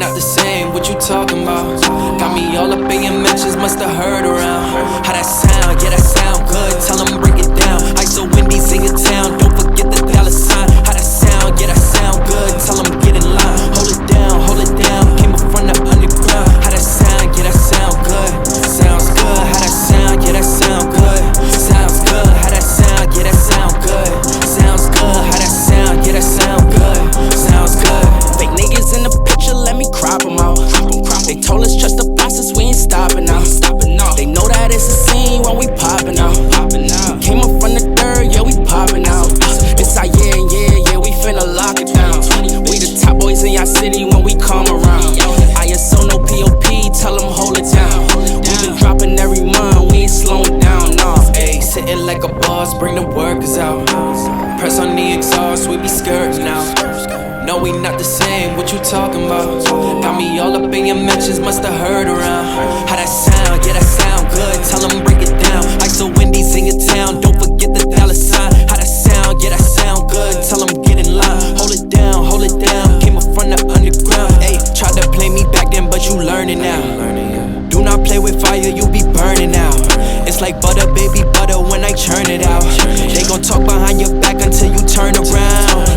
not the same, what you talking about? Got me all up in your mentions, musta heard around. How that sound, yeah that sound good, tell them break it down. Ice or Wendy's in your town, don't forget the dollar sign. How that sound, yeah that sound good, tell them get in line. Hold it down, came up from the underground. How that sound, yeah that sound good, sounds good. How that sound, yeah that sound good, sounds good. How that sound, yeah that sound good, sounds good. How that sound, yeah that sound good, sounds good. Fake niggas in the picture, let me crop them out. They told us trust the process, we ain't stopping now. They know that it's a scene when we popping out. Came up from the dirt, yeah we popping out. It's our yeah, we finna lock it down. We the top boys in your city when we come around. ISO no POP, tell them hold it down. We been dropping every month, we ain't slowing down, nah. Ayy, sitting like a boss, bring the workers out. Press on the exhaust, we be skirting out. No, we not the same, what you talking about? Got me all up in your mentions, musta heard around. How that sound, yeah that sound good, tell them break it down. Ice or Wendy's in your town, don't forget the dollar sign. How that sound, yeah that sound good, tell them get in line. Hold it down, came up from the underground. Ayy, tried to play me back then, but you learning now. Do not play with fire, you be burning out. It's like butter, baby butter when I churn it out. They gon' talk behind your back until you turn around.